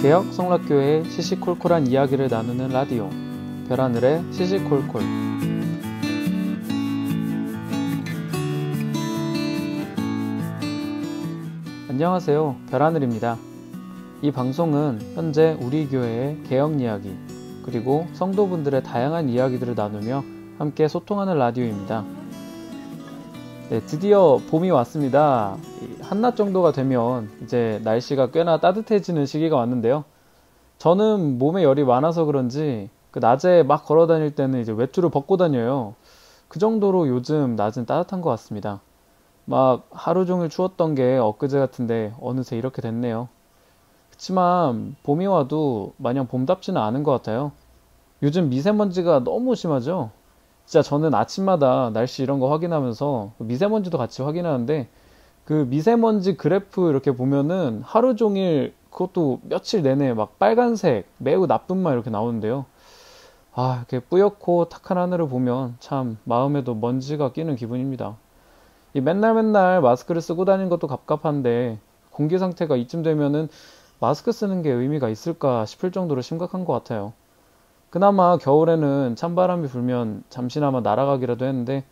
개혁 성락교회의 시시콜콜한 이야기를 나누는 라디오 별하늘의 시시콜콜. 안녕하세요, 별하늘입니다. 이 방송은 현재 우리 교회의 개혁 이야기 그리고 성도분들의 다양한 이야기들을 나누며 함께 소통하는 라디오입니다. 네, 드디어 봄이 왔습니다. 한낮 정도가 되면 이제 날씨가 꽤나 따뜻해지는 시기가 왔는데요. 저는 몸에 열이 많아서 그런지 낮에 막 걸어 다닐 때는 이제 외투를 벗고 다녀요. 그 정도로 요즘 낮은 따뜻한 것 같습니다. 막 하루 종일 추웠던 게 엊그제 같은데 어느새 이렇게 됐네요. 그치만 봄이 와도 마냥 봄답지는 않은 것 같아요. 요즘 미세먼지가 너무 심하죠? 진짜 저는 아침마다 날씨 이런 거 확인하면서 미세먼지도 같이 확인하는데 그 미세먼지 그래프 이렇게 보면은 하루 종일 그것도 며칠 내내 막 빨간색 매우 나쁜만 이렇게 나오는데요. 이렇게 뿌옇고 탁한 하늘을 보면 참 마음에도 먼지가 끼는 기분입니다. 이 맨날 마스크를 쓰고 다니는 것도 갑갑한데 공기 상태가 이쯤 되면은 마스크 쓰는 게 의미가 있을까 싶을 정도로 심각한 것 같아요. 그나마 겨울에는 찬바람이 불면 잠시나마 날아가기라도 했는데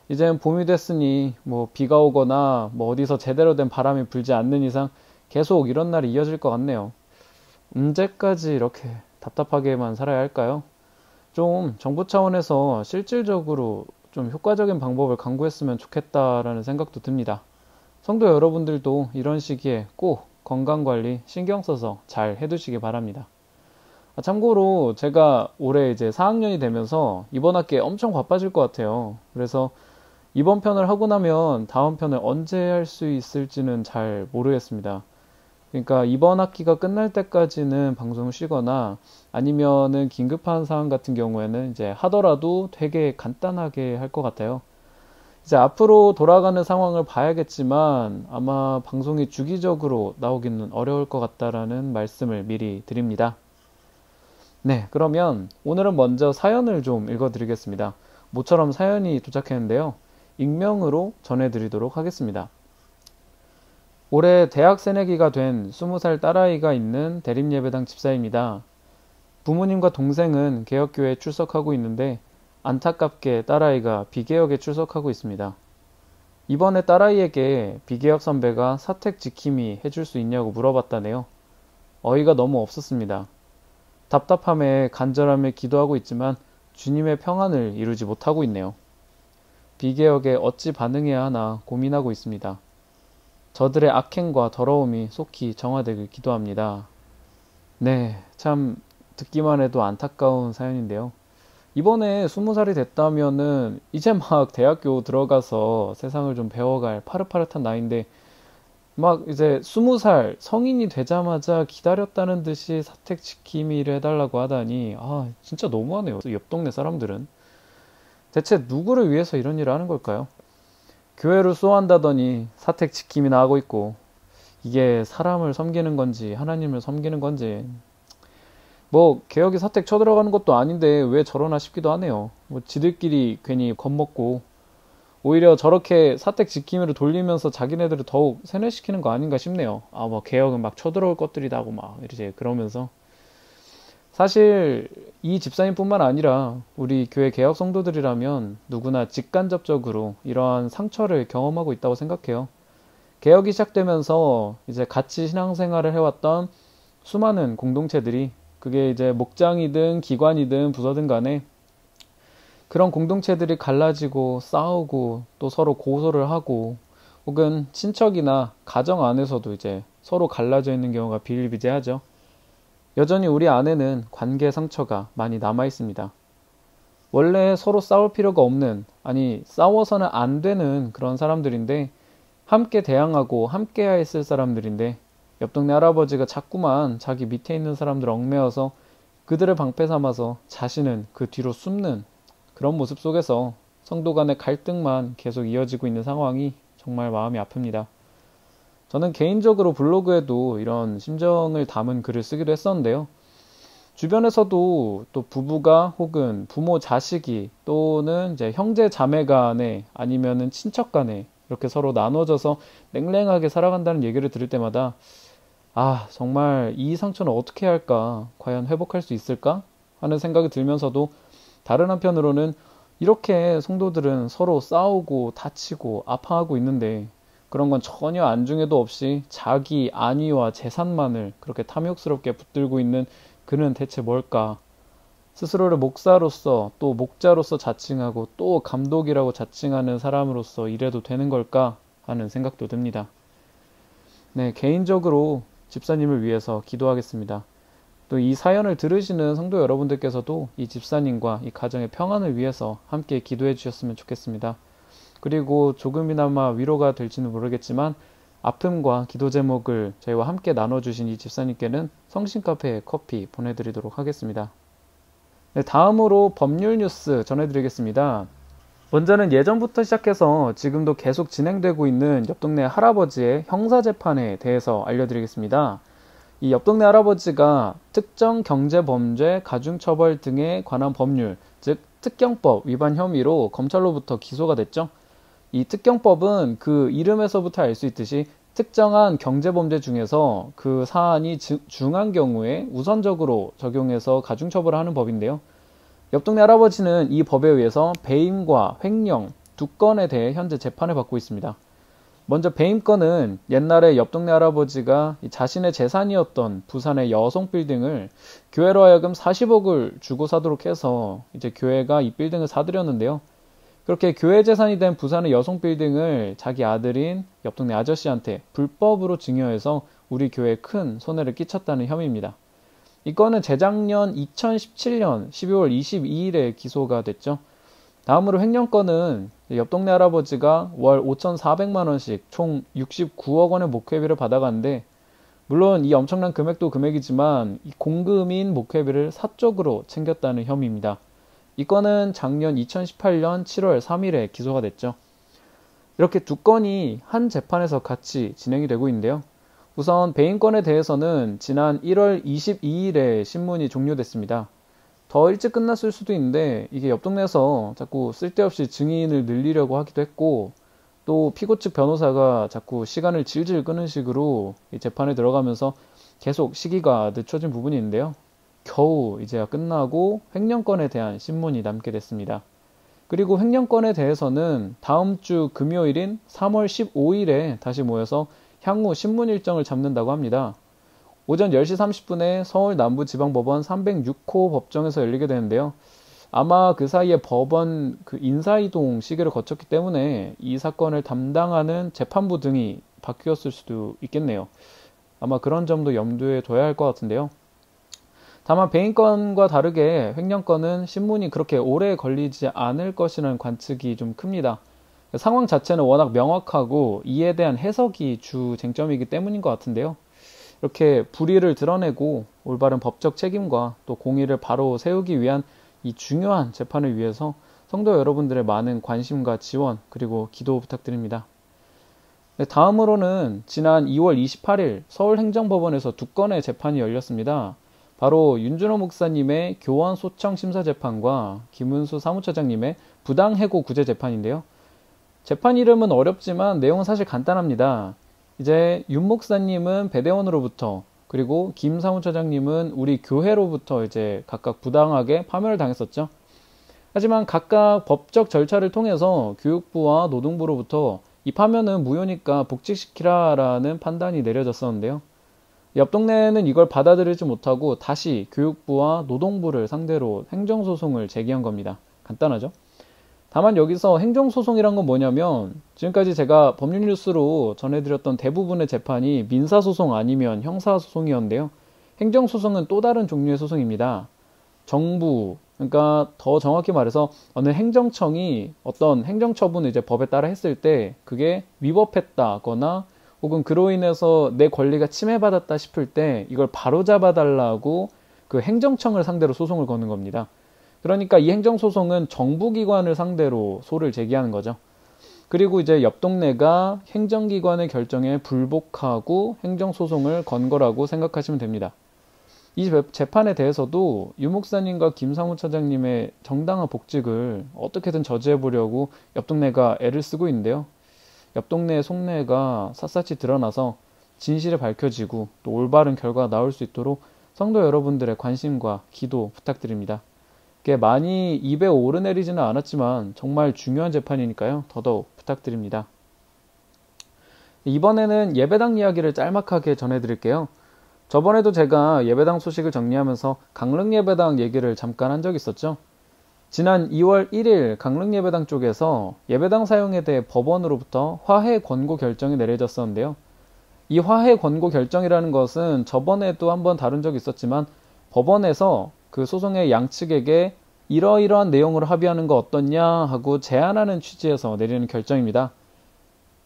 이젠 봄이 됐으니 비가 오거나 어디서 제대로 된 바람이 불지 않는 이상 계속 이런 날이 이어질 것 같네요. 언제까지 이렇게 답답하게만 살아야 할까요? 좀 정부 차원에서 실질적으로 좀 효과적인 방법을 강구했으면 좋겠다라는 생각도 듭니다. 성도 여러분들도 이런 시기에 꼭 건강관리 신경 써서 잘 해두시기 바랍니다. 참고로 제가 올해 이제 4학년이 되면서 이번 학기에 엄청 바빠질 것 같아요. 그래서 이번 편을 하고 나면 다음 편을 언제 할 수 있을지는 잘 모르겠습니다. 그러니까 이번 학기가 끝날 때까지는 방송을 쉬거나 아니면은 긴급한 사안 같은 경우에는 이제 하더라도 되게 간단하게 할 것 같아요. 이제 앞으로 돌아가는 상황을 봐야겠지만 아마 방송이 주기적으로 나오기는 어려울 것 같다라는 말씀을 미리 드립니다. 네, 그러면 오늘은 먼저 사연을 좀 읽어드리겠습니다. 모처럼 사연이 도착했는데요. 익명으로 전해드리도록 하겠습니다. 올해 대학 새내기가 된 20살 딸아이가 있는 대립예배당 집사입니다. 부모님과 동생은 개혁교회에 출석하고 있는데 안타깝게 딸아이가 비개혁에 출석하고 있습니다. 이번에 딸아이에게 비개혁 선배가 사택 지킴이 해줄 수 있냐고 물어봤다네요. 어이가 너무 없었습니다. 답답함에 간절함에 기도하고 있지만 주님의 평안을 이루지 못하고 있네요. 비개혁에 어찌 반응해야 하나 고민하고 있습니다. 저들의 악행과 더러움이 속히 정화되길 기도합니다. 네, 참 듣기만 해도 안타까운 사연인데요. 이번에 20살이 됐다면은 이제 막 대학교 들어가서 세상을 좀 배워갈 파릇파릇한 나이인데 막 이제 20살 성인이 되자마자 기다렸다는 듯이 사택 지킴이를 해달라고 하다니 진짜 너무하네요. 옆 동네 사람들은 대체 누구를 위해서 이런 일을 하는 걸까요? 교회를 수호한다더니 사택 지킴이나 하고 있고 이게 사람을 섬기는 건지 하나님을 섬기는 건지 개혁이 사택 쳐들어가는 것도 아닌데 왜 저러나 싶기도 하네요. 지들끼리 괜히 겁먹고 오히려 저렇게 사택 지킴이를 돌리면서 자기네들을 더욱 세뇌시키는 거 아닌가 싶네요. 개혁은 막 쳐들어올 것들이다고 막 이제 그러면서 사실 이 집사님뿐만 아니라 우리 교회 개혁 성도들이라면 누구나 직간접적으로 이러한 상처를 경험하고 있다고 생각해요. 개혁이 시작되면서 이제 같이 신앙생활을 해왔던 수많은 공동체들이 그게 이제 목장이든 기관이든 부서든 간에 그런 공동체들이 갈라지고 싸우고 또 서로 고소를 하고 혹은 친척이나 가정 안에서도 이제 서로 갈라져 있는 경우가 비일비재하죠. 여전히 우리 안에는 관계 상처가 많이 남아 있습니다. 원래 서로 싸울 필요가 없는, 싸워서는 안 되는 그런 사람들인데 함께 대항하고 함께 해야 했을 사람들인데 옆 동네 할아버지가 자꾸만 자기 밑에 있는 사람들 얽매여서 그들을 방패 삼아서 자신은 그 뒤로 숨는 그런 모습 속에서 성도 간의 갈등만 계속 이어지고 있는 상황이 정말 마음이 아픕니다. 저는 개인적으로 블로그에도 이런 심정을 담은 글을 쓰기도 했었는데요. 주변에서도 또 부부가 혹은 부모 자식이 또는 이제 형제 자매 간에 아니면은 친척 간에 이렇게 서로 나눠져서 냉랭하게 살아간다는 얘기를 들을 때마다 정말 이 상처는 어떻게 해야 할까? 과연 회복할 수 있을까? 하는 생각이 들면서도 다른 한편으로는 이렇게 성도들은 서로 싸우고 다치고 아파하고 있는데 그런 건 전혀 안중에도 없이 자기 안위와 재산만을 그렇게 탐욕스럽게 붙들고 있는 그는 대체 뭘까? 스스로를 목사로서 또 목자로서 자칭하고 또 감독이라고 자칭하는 사람으로서 이래도 되는 걸까? 하는 생각도 듭니다. 네, 개인적으로 집사님을 위해서 기도하겠습니다. 또 이 사연을 들으시는 성도 여러분들께서도 이 집사님과 이 가정의 평안을 위해서 함께 기도해 주셨으면 좋겠습니다. 그리고 조금이나마 위로가 될지는 모르겠지만 아픔과 기도 제목을 저희와 함께 나눠주신 이 집사님께는 성신카페 커피 보내드리도록 하겠습니다. 네, 다음으로 법률 뉴스 전해드리겠습니다. 먼저는 예전부터 시작해서 지금도 계속 진행되고 있는 옆 동네 할아버지의 형사재판에 대해서 알려드리겠습니다. 이 옆 동네 할아버지가 특정 경제범죄, 가중처벌 등에 관한 법률, 즉 특경법 위반 혐의로 검찰로부터 기소가 됐죠. 이 특경법은 그 이름에서부터 알 수 있듯이 특정한 경제범죄 중에서 그 사안이 중한 경우에 우선적으로 적용해서 가중처벌을 하는 법인데요. 옆 동네 할아버지는 이 법에 의해서 배임과 횡령 두 건에 대해 현재 재판을 받고 있습니다. 먼저 배임 건은 옛날에 옆 동네 할아버지가 자신의 재산이었던 부산의 여성 빌딩을 교회로 하여금 40억을 주고 사도록 해서 이제 교회가 이 빌딩을 사들였는데요. 그렇게 교회 재산이 된 부산의 여성 빌딩을 자기 아들인 옆 동네 아저씨한테 불법으로 증여해서 우리 교회에 큰 손해를 끼쳤다는 혐의입니다. 이 건은 재작년 2017년 12월 22일에 기소가 됐죠. 다음으로 횡령건은 옆 동네 할아버지가 월 5,400만 원씩 총 69억 원의 목회비를 받아갔는데 물론 이 엄청난 금액도 금액이지만 이 공금인 목회비를 사적으로 챙겼다는 혐의입니다. 이 건은 작년 2018년 7월 3일에 기소가 됐죠. 이렇게 두 건이 한 재판에서 같이 진행이 되고 있는데요. 우선 배임건에 대해서는 지난 1월 22일에 신문이 종료됐습니다. 더 일찍 끝났을 수도 있는데 이게 옆 동네에서 자꾸 쓸데없이 증인을 늘리려고 하기도 했고 또 피고 측 변호사가 자꾸 시간을 질질 끄는 식으로 이 재판에 들어가면서 계속 시기가 늦춰진 부분이 있는데요. 겨우 이제야 끝나고 횡령건에 대한 신문이 남게 됐습니다. 그리고 횡령건에 대해서는 다음 주 금요일인 3월 15일에 다시 모여서 향후 신문 일정을 잡는다고 합니다. 오전 10시 30분에 서울 남부지방법원 306호 법정에서 열리게 되는데요. 아마 그 사이에 법원 인사이동 시기를 거쳤기 때문에 이 사건을 담당하는 재판부 등이 바뀌었을 수도 있겠네요. 아마 그런 점도 염두에 둬야 할 것 같은데요. 다만 배임건과 다르게 횡령건은 신문이 그렇게 오래 걸리지 않을 것이라는 관측이 좀 큽니다. 상황 자체는 워낙 명확하고 이에 대한 해석이 주 쟁점이기 때문인 것 같은데요. 이렇게 불의를 드러내고 올바른 법적 책임과 또 공의를 바로 세우기 위한 이 중요한 재판을 위해서 성도 여러분들의 많은 관심과 지원 그리고 기도 부탁드립니다. 네, 다음으로는 지난 2월 28일 서울행정법원에서 두 건의 재판이 열렸습니다. 바로 윤준호 목사님의 교원 소청 심사 재판과 김은수 사무처장님의 부당해고 구제 재판인데요. 재판 이름은 어렵지만 내용은 사실 간단합니다. 이제 윤 목사님은 배대원으로부터 그리고 김 사무처장님은 우리 교회로부터 이제 각각 부당하게 파면을 당했었죠. 하지만 각각 법적 절차를 통해서 교육부와 노동부로부터 이 파면은 무효니까 복직시키라라는 판단이 내려졌었는데요. 옆 동네는 이걸 받아들이지 못하고 다시 교육부와 노동부를 상대로 행정소송을 제기한 겁니다. 간단하죠? 다만 여기서 행정소송이란 건 뭐냐면 지금까지 제가 법률 뉴스로 전해드렸던 대부분의 재판이 민사소송 아니면 형사소송이었는데요. 행정소송은 또 다른 종류의 소송입니다. 정부, 그러니까 더 정확히 말해서 어느 행정청이 어떤 행정처분을 이제 법에 따라 했을 때 그게 위법했다거나 혹은 그로 인해서 내 권리가 침해받았다 싶을 때 이걸 바로잡아달라고 그 행정청을 상대로 소송을 거는 겁니다. 그러니까 이 행정소송은 정부기관을 상대로 소를 제기하는 거죠. 그리고 이제 옆 동네가 행정기관의 결정에 불복하고 행정소송을 건 거라고 생각하시면 됩니다. 이 재판에 대해서도 유 목사님과 김 사무처장님의 정당한 복직을 어떻게든 저지해보려고 옆 동네가 애를 쓰고 있는데요. 옆 동네의 속내가 샅샅이 드러나서 진실이 밝혀지고 또 올바른 결과가 나올 수 있도록 성도 여러분들의 관심과 기도 부탁드립니다. 이게 많이 입에 오르내리지는 않았지만 정말 중요한 재판이니까요. 더더욱 부탁드립니다. 이번에는 예배당 이야기를 짤막하게 전해드릴게요. 저번에도 제가 예배당 소식을 정리하면서 강릉예배당 얘기를 잠깐 한 적이 있었죠. 지난 2월 1일 강릉예배당 쪽에서 예배당 사용에 대해 법원으로부터 화해 권고 결정이 내려졌었는데요. 이 화해 권고 결정이라는 것은 저번에도 한번 다룬 적이 있었지만 법원에서 그 소송의 양측에게 이러이러한 내용으로 합의하는 거 어떻냐 하고 제안하는 취지에서 내리는 결정입니다.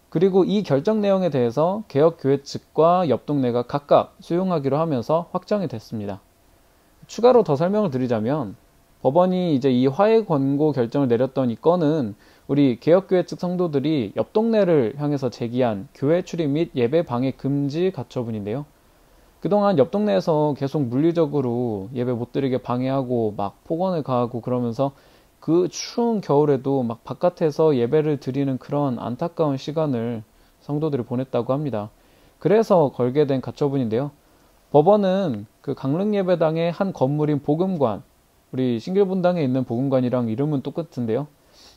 그리고 이 결정 내용에 대해서 개혁교회 측과 옆 동네가 각각 수용하기로 하면서 확정이 됐습니다. 추가로 더 설명을 드리자면 법원이 이제 이 화해 권고 결정을 내렸던 이 건은 우리 개혁교회 측 성도들이 옆 동네를 향해서 제기한 교회 출입 및 예배 방해 금지 가처분인데요. 그동안 옆 동네에서 계속 물리적으로 예배 못 드리게 방해하고 막 폭언을 가하고 그러면서 그 추운 겨울에도 막 바깥에서 예배를 드리는 그런 안타까운 시간을 성도들이 보냈다고 합니다. 그래서 걸게 된 가처분인데요. 법원은 그 강릉예배당의 한 건물인 복음관, 우리 신길분당에 있는 복음관이랑 이름은 똑같은데요.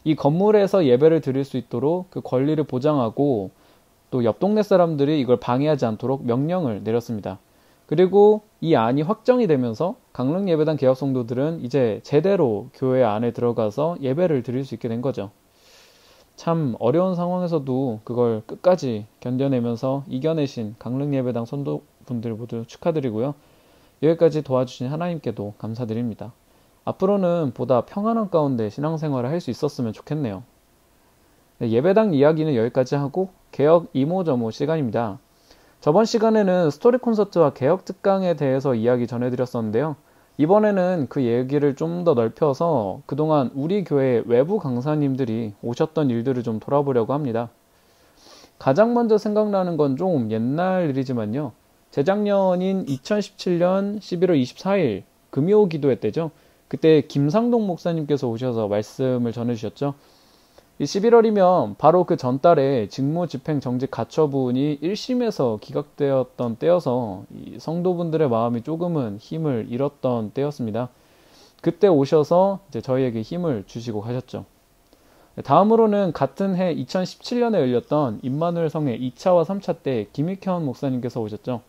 이 건물에서 예배를 드릴 수 있도록 그 권리를 보장하고 또 옆 동네 사람들이 이걸 방해하지 않도록 명령을 내렸습니다. 그리고 이 안이 확정이 되면서 강릉예배당 개혁 성도들은 이제 제대로 교회 안에 들어가서 예배를 드릴 수 있게 된 거죠. 참 어려운 상황에서도 그걸 끝까지 견뎌내면서 이겨내신 강릉예배당 성도분들 모두 축하드리고요. 여기까지 도와주신 하나님께도 감사드립니다. 앞으로는 보다 평안한 가운데 신앙생활을 할 수 있었으면 좋겠네요. 네, 예배당 이야기는 여기까지 하고 개혁 이모저모 시간입니다. 저번 시간에는 스토리 콘서트와 개혁 특강에 대해서 이야기 전해드렸었는데요. 이번에는 그 얘기를 좀 더 넓혀서 그동안 우리 교회 외부 강사님들이 오셨던 일들을 좀 돌아보려고 합니다. 가장 먼저 생각나는 건 좀 옛날 일이지만요. 재작년인 2017년 11월 24일 금요 기도회 때죠. 그때 김상동 목사님께서 오셔서 말씀을 전해주셨죠. 이 11월이면 바로 그 전달에 직무집행 정직 가처분이 1심에서 기각되었던 때여서 이 성도분들의 마음이 조금은 힘을 잃었던 때였습니다. 그때 오셔서 이제 저희에게 힘을 주시고 가셨죠. 다음으로는 같은 해 2017년에 열렸던 임마누엘 성회 2차와 3차 때 김익현 목사님께서 오셨죠.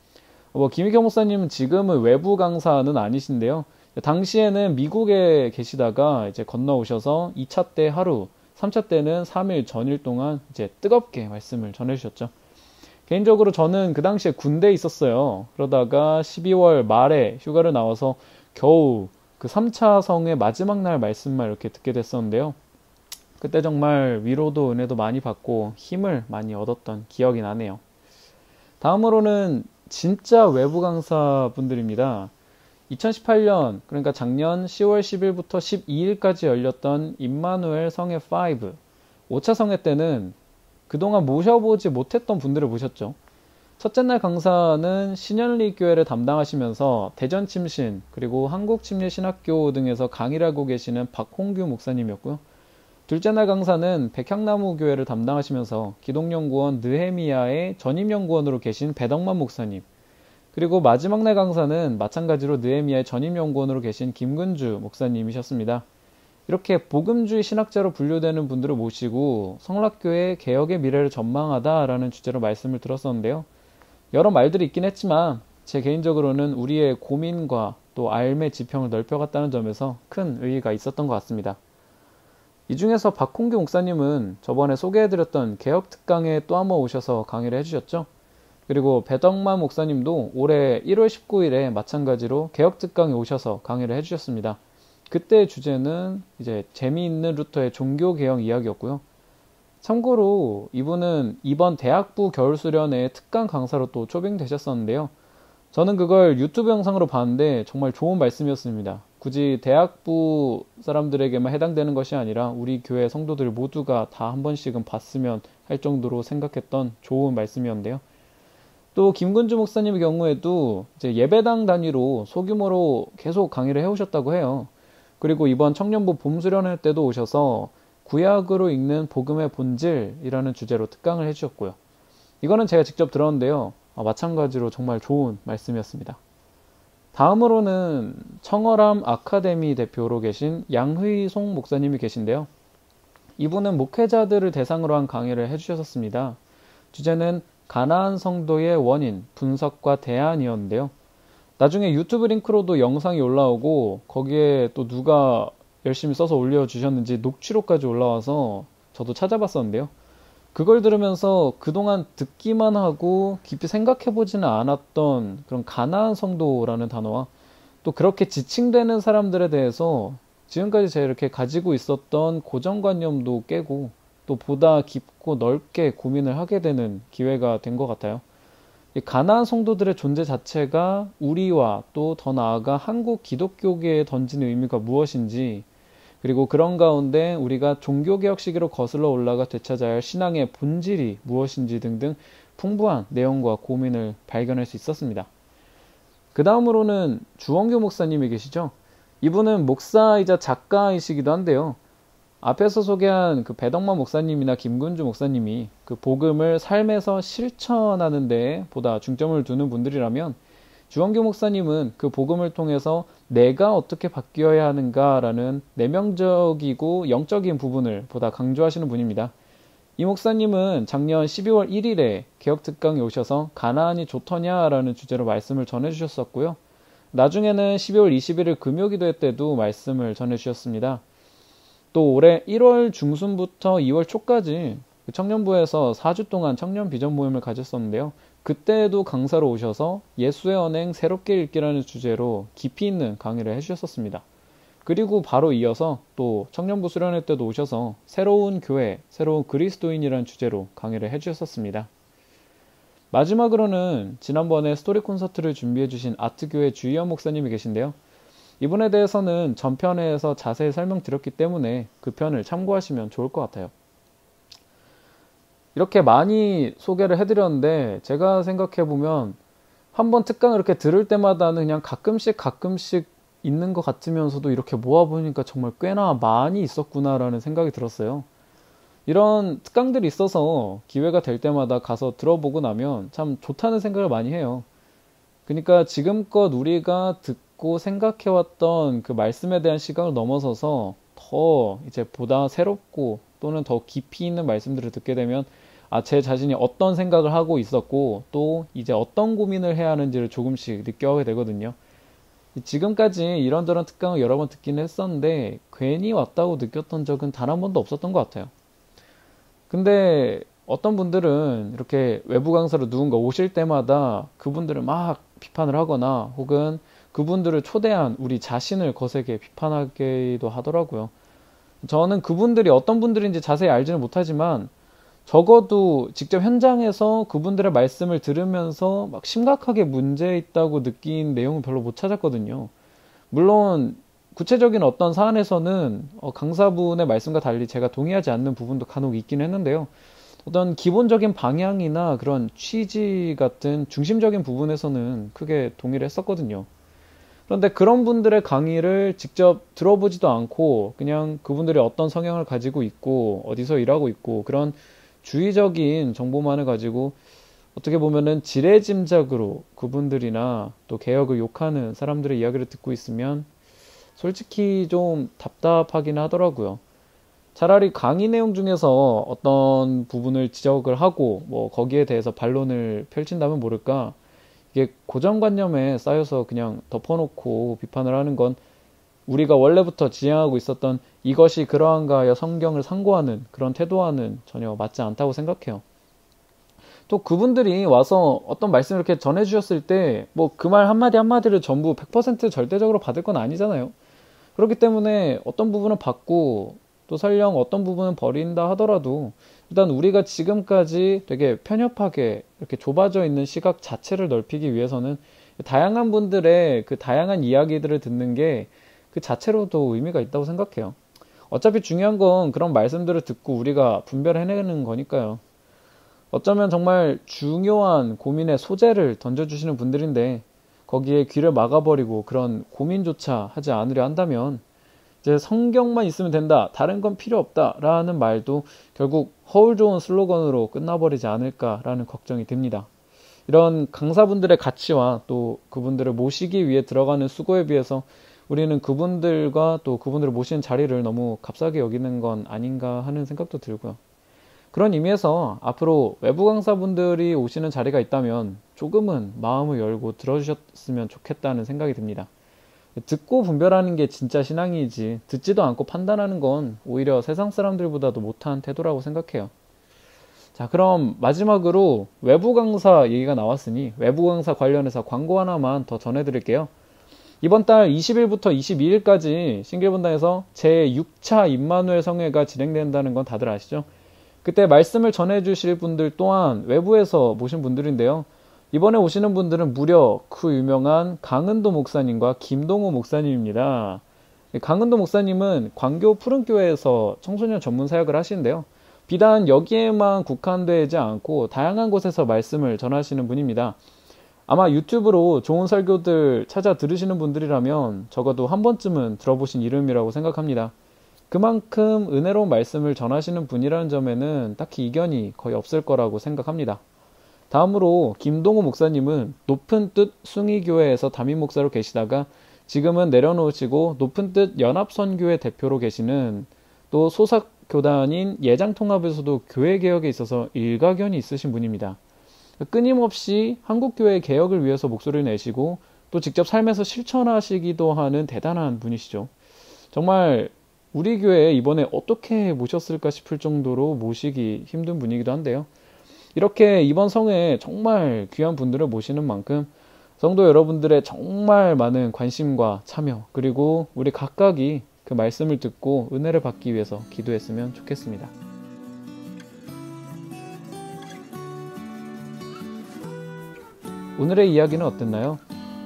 김익현 목사님은 지금은 외부 강사는 아니신데요. 당시에는 미국에 계시다가 이제 건너오셔서 2차 때 하루, 3차 때는 3일 전일 동안 이제 뜨겁게 말씀을 전해주셨죠. 개인적으로 저는 그 당시에 군대에 있었어요. 그러다가 12월 말에 휴가를 나와서 겨우 그 3차 성의 마지막 날 말씀만 이렇게 듣게 됐었는데요. 그때 정말 위로도 은혜도 많이 받고 힘을 많이 얻었던 기억이 나네요. 다음으로는 진짜 외부 강사분들입니다. 2018년, 그러니까 작년 10월 10일부터 12일까지 열렸던 임마누엘 성회 5, 5차 성회 때는 그동안 모셔보지 못했던 분들을 모셨죠. 첫째 날 강사는 신현리 교회를 담당하시면서 대전 침신, 그리고 한국 침례 신학교 등에서 강의를 하고 계시는 박홍규 목사님이었고요. 둘째 날 강사는 백향나무 교회를 담당하시면서 기독연구원 느헤미야의 전임연구원으로 계신 배덕만 목사님, 그리고 마지막 날 강사는 마찬가지로 느헤미야의 전임연구원으로 계신 김근주 목사님이셨습니다. 이렇게 복음주의 신학자로 분류되는 분들을 모시고 성락교회 개혁의 미래를 전망하다라는 주제로 말씀을 들었었는데요. 여러 말들이 있긴 했지만 제 개인적으로는 우리의 고민과 또 삶의 지평을 넓혀갔다는 점에서 큰 의의가 있었던 것 같습니다. 이 중에서 박홍규 목사님은 저번에 소개해드렸던 개혁 특강에 또 한번 오셔서 강의를 해주셨죠. 그리고 배덕만 목사님도 올해 1월 19일에 마찬가지로 개혁 특강에 오셔서 강의를 해주셨습니다. 그때 주제는 이제 재미있는 루터의 종교개혁 이야기였고요. 참고로 이분은 이번 대학부 겨울수련회 특강 강사로 또 초빙되셨었는데요. 저는 그걸 유튜브 영상으로 봤는데 정말 좋은 말씀이었습니다. 굳이 대학부 사람들에게만 해당되는 것이 아니라 우리 교회 성도들 모두가 다 한 번씩은 봤으면 할 정도로 생각했던 좋은 말씀이었는데요. 또 김근주 목사님의 경우에도 이제 예배당 단위로 소규모로 계속 강의를 해오셨다고 해요. 그리고 이번 청년부 봄수련회 때도 오셔서 구약으로 읽는 복음의 본질이라는 주제로 특강을 해주셨고요. 이거는 제가 직접 들었는데요. 마찬가지로 정말 좋은 말씀이었습니다. 다음으로는 청어람 아카데미 대표로 계신 양의송 목사님이 계신데요. 이분은 목회자들을 대상으로 한 강의를 해주셨습니다. 주제는 가나안 성도의 원인, 분석과 대안이었는데요. 나중에 유튜브 링크로도 영상이 올라오고 거기에 또 누가 열심히 써서 올려주셨는지 녹취록까지 올라와서 저도 찾아봤었는데요. 그걸 들으면서 그동안 듣기만 하고 깊이 생각해보지는 않았던 그런 가나안 성도라는 단어와 또 그렇게 지칭되는 사람들에 대해서 지금까지 제가 이렇게 가지고 있었던 고정관념도 깨고 또 보다 깊고 넓게 고민을 하게 되는 기회가 된 것 같아요. 이 가나안 성도들의 존재 자체가 우리와 또 더 나아가 한국 기독교계에 던지는 의미가 무엇인지, 그리고 그런 가운데 우리가 종교개혁 시기로 거슬러 올라가 되찾아야 할 신앙의 본질이 무엇인지 등등 풍부한 내용과 고민을 발견할 수 있었습니다. 그 다음으로는 주원규 목사님이 계시죠. 이분은 목사이자 작가이시기도 한데요. 앞에서 소개한 그 배덕만 목사님이나 김근주 목사님이 그 복음을 삶에서 실천하는 데 보다 중점을 두는 분들이라면, 주원규 목사님은 그 복음을 통해서 내가 어떻게 바뀌어야 하는가라는 내면적이고 영적인 부분을 보다 강조하시는 분입니다. 이 목사님은 작년 12월 1일에 개혁특강에 오셔서 가나안이 좋더냐라는 주제로 말씀을 전해주셨었고요. 나중에는 12월 21일 금요기도회 때도 말씀을 전해주셨습니다. 또 올해 1월 중순부터 2월 초까지 청년부에서 4주 동안 청년 비전 모임을 가졌었는데요. 그때도 강사로 오셔서 예수의 언행 새롭게 읽기라는 주제로 깊이 있는 강의를 해주셨었습니다. 그리고 바로 이어서 또 청년부 수련회 때도 오셔서 새로운 교회, 새로운 그리스도인이라는 주제로 강의를 해주셨었습니다. 마지막으로는 지난번에 스토리 콘서트를 준비해주신 아트교회 주희연 목사님이 계신데요. 이분에 대해서는 전편에서 자세히 설명드렸기 때문에 그 편을 참고하시면 좋을 것 같아요. 이렇게 많이 소개를 해드렸는데 제가 생각해보면 한번 특강을 이렇게 들을 때마다는 그냥 가끔씩 있는 것 같으면서도 이렇게 모아보니까 정말 꽤나 많이 있었구나라는 생각이 들었어요. 이런 특강들이 있어서 기회가 될 때마다 가서 들어보고 나면 참 좋다는 생각을 많이 해요. 그러니까 지금껏 우리가 듣고 생각해왔던 그 말씀에 대한 시각을 넘어서서 더 이제 보다 새롭고 또는 더 깊이 있는 말씀들을 듣게 되면 제 자신이 어떤 생각을 하고 있었고 또 이제 어떤 고민을 해야 하는지를 조금씩 느껴하게 되거든요. 지금까지 이런저런 특강을 여러 번 듣기는 했었는데 괜히 왔다고 느꼈던 적은 단 한 번도 없었던 것 같아요. 근데 어떤 분들은 이렇게 외부 강사로 누군가 오실 때마다 그분들을 막 비판을 하거나 혹은 그분들을 초대한 우리 자신을 거세게 비판하기도 하더라고요. 저는 그분들이 어떤 분들인지 자세히 알지는 못하지만 적어도 직접 현장에서 그분들의 말씀을 들으면서 막 심각하게 문제 있다고 느낀 내용은 별로 못 찾았거든요. 물론 구체적인 어떤 사안에서는 강사분의 말씀과 달리 제가 동의하지 않는 부분도 간혹 있긴 했는데요. 어떤 기본적인 방향이나 그런 취지 같은 중심적인 부분에서는 크게 동의를 했었거든요. 그런데 그런 분들의 강의를 직접 들어보지도 않고 그냥 그분들이 어떤 성향을 가지고 있고 어디서 일하고 있고 그런 주의적인 정보만을 가지고 어떻게 보면은 지레짐작으로 그분들이나 또 개혁을 욕하는 사람들의 이야기를 듣고 있으면 솔직히 좀 답답하긴 하더라고요. 차라리 강의 내용 중에서 어떤 부분을 지적을 하고 뭐 거기에 대해서 반론을 펼친다면 모를까, 이게 고정관념에 쌓여서 그냥 덮어놓고 비판을 하는 건 우리가 원래부터 지향하고 있었던 이것이 그러한가 하여 성경을 상고하는 그런 태도와는 전혀 맞지 않다고 생각해요. 또 그분들이 와서 어떤 말씀을 이렇게 전해주셨을 때 뭐 그 말 한마디 한마디를 전부 100% 절대적으로 받을 건 아니잖아요. 그렇기 때문에 어떤 부분은 받고 또 설령 어떤 부분은 버린다 하더라도 일단 우리가 지금까지 되게 편협하게 이렇게 좁아져 있는 시각 자체를 넓히기 위해서는 다양한 분들의 그 다양한 이야기들을 듣는 게 그 자체로도 의미가 있다고 생각해요. 어차피 중요한 건 그런 말씀들을 듣고 우리가 분별해내는 거니까요. 어쩌면 정말 중요한 고민의 소재를 던져주시는 분들인데 거기에 귀를 막아버리고 그런 고민조차 하지 않으려 한다면 이제 성경만 있으면 된다, 다른 건 필요 없다 라는 말도 결국 허울 좋은 슬로건으로 끝나버리지 않을까라는 걱정이 듭니다. 이런 강사분들의 가치와 또 그분들을 모시기 위해 들어가는 수고에 비해서 우리는 그분들과 또 그분들을 모시는 자리를 너무 값싸게 여기는 건 아닌가 하는 생각도 들고요. 그런 의미에서 앞으로 외부 강사분들이 오시는 자리가 있다면 조금은 마음을 열고 들어주셨으면 좋겠다는 생각이 듭니다. 듣고 분별하는 게 진짜 신앙이지 듣지도 않고 판단하는 건 오히려 세상 사람들보다도 못한 태도라고 생각해요. 자, 그럼 마지막으로 외부 강사 얘기가 나왔으니 외부 강사 관련해서 광고 하나만 더 전해드릴게요. 이번 달 20일부터 22일까지 싱글본다에서 제6차 임마누엘 성회가 진행된다는 건 다들 아시죠? 그때 말씀을 전해주실 분들 또한 외부에서 모신 분들인데요. 이번에 오시는 분들은 무려 그 유명한 강은도 목사님과 김동호 목사님입니다. 강은도 목사님은 광교 푸른교회에서 청소년 전문 사역을 하시는데요. 비단 여기에만 국한되지 않고 다양한 곳에서 말씀을 전하시는 분입니다. 아마 유튜브로 좋은 설교들 찾아 들으시는 분들이라면 적어도 한 번쯤은 들어보신 이름이라고 생각합니다. 그만큼 은혜로운 말씀을 전하시는 분이라는 점에는 딱히 이견이 거의 없을 거라고 생각합니다. 다음으로 김동호 목사님은 높은 뜻 숭의교회에서 담임 목사로 계시다가 지금은 내려놓으시고 높은 뜻 연합선교회 대표로 계시는 또 소삭교단인 예장통합에서도 교회개혁에 있어서 일가견이 있으신 분입니다. 끊임없이 한국교회 개혁을 위해서 목소리를 내시고 또 직접 삶에서 실천하시기도 하는 대단한 분이시죠. 정말 우리 교회에 이번에 어떻게 모셨을까 싶을 정도로 모시기 힘든 분이기도 한데요. 이렇게 이번 성회에 정말 귀한 분들을 모시는 만큼 성도 여러분들의 정말 많은 관심과 참여 그리고 우리 각각이 그 말씀을 듣고 은혜를 받기 위해서 기도했으면 좋겠습니다. 오늘의 이야기는 어땠나요?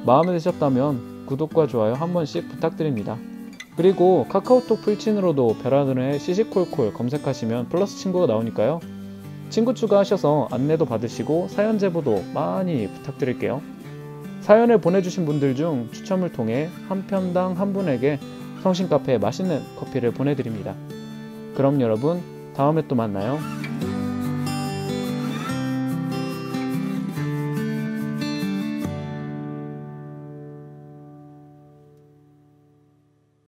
마음에 드셨다면 구독과 좋아요 한 번씩 부탁드립니다. 그리고 카카오톡 풀친으로도 별하늘의 시시콜콜 검색하시면 플러스 친구가 나오니까요. 친구 추가하셔서 안내도 받으시고 사연 제보도 많이 부탁드릴게요. 사연을 보내주신 분들 중 추첨을 통해 한 편당 한 분에게 성신카페에 맛있는 커피를 보내드립니다. 그럼 여러분 다음에 또 만나요.